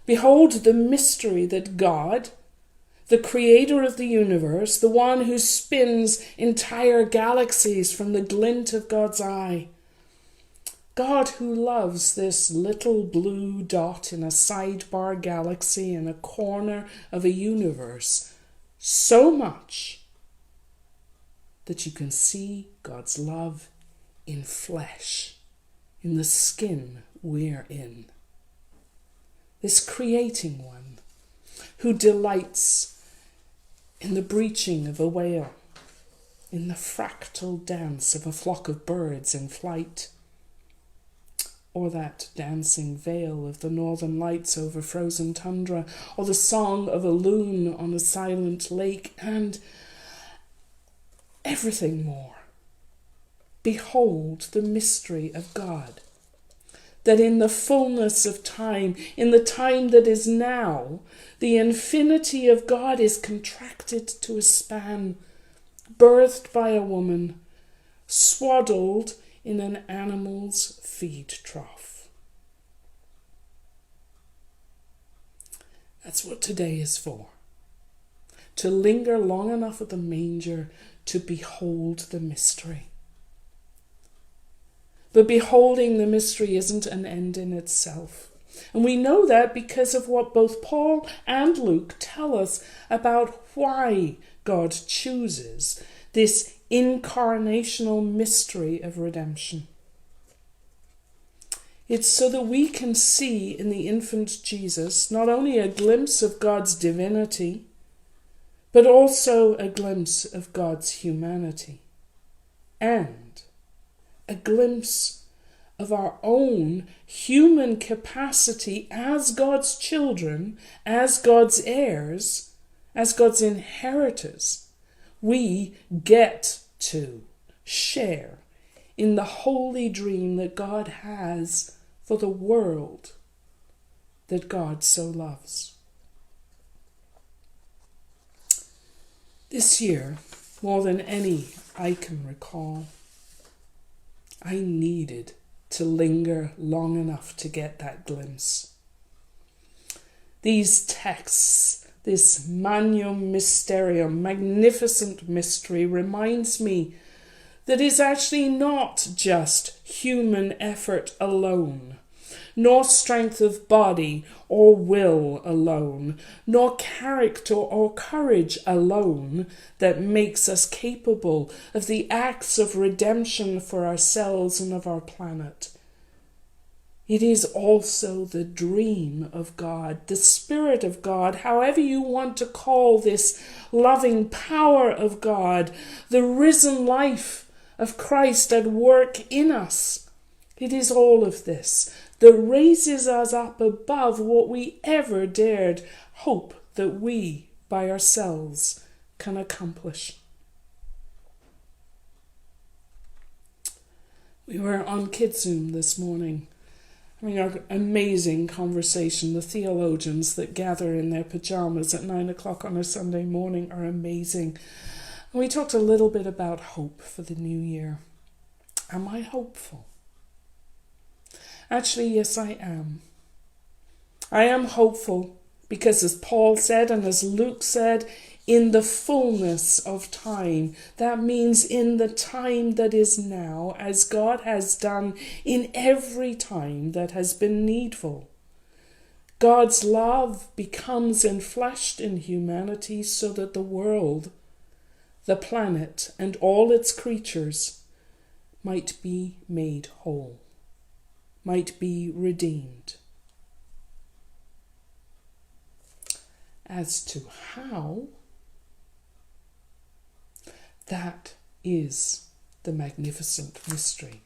Behold the mystery that God, the creator of the universe, the one who spins entire galaxies from the glint of God's eye, God who loves this little blue dot in a sidebar galaxy in a corner of a universe so much that you can see God's love in flesh, in the skin we're in. This creating one who delights in the breaching of a whale, in the fractal dance of a flock of birds in flight, or that dancing veil of the northern lights over frozen tundra, or the song of a loon on a silent lake, and everything more. Behold the mystery of God, that in the fullness of time, in the time that is now, the infinity of God is contracted to a span, birthed by a woman, swaddled in an animal's feed trough. That's what today is for. To linger long enough at the manger to behold the mystery. But beholding the mystery isn't an end in itself. And we know that because of what both Paul and Luke tell us about why God chooses this incarnational mystery of redemption. It's so that we can see in the infant Jesus not only a glimpse of God's divinity, but also a glimpse of God's humanity, and a glimpse of our own human capacity as God's children, as God's heirs, as God's inheritors. We get to share in the holy dream that God has for the world that God so loves. This year, more than any I can recall, I needed to linger long enough to get that glimpse. These texts, this Magnum Mysterium, magnificent mystery, reminds me that it's actually not just human effort alone, nor strength of body or will alone, nor character or courage alone that makes us capable of the acts of redemption for ourselves and of our planet. It is also the dream of God, the Spirit of God, however you want to call this loving power of God, the risen life of Christ at work in us. It is all of this that raises us up above what we ever dared hope that we, by ourselves, can accomplish. We were on KidZoom this morning, having an amazing conversation. The theologians that gather in their pajamas at 9 o'clock on a Sunday morning are amazing. And we talked a little bit about hope for the new year. Am I hopeful? Actually, yes, I am. I am hopeful because, as Paul said and as Luke said, in the fullness of time. That means in the time that is now, as God has done in every time that has been needful. God's love becomes enfleshed in humanity so that the world, the planet, and all its creatures might be made whole, might be redeemed. As to how, that is the magnificent mystery,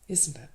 isn't it?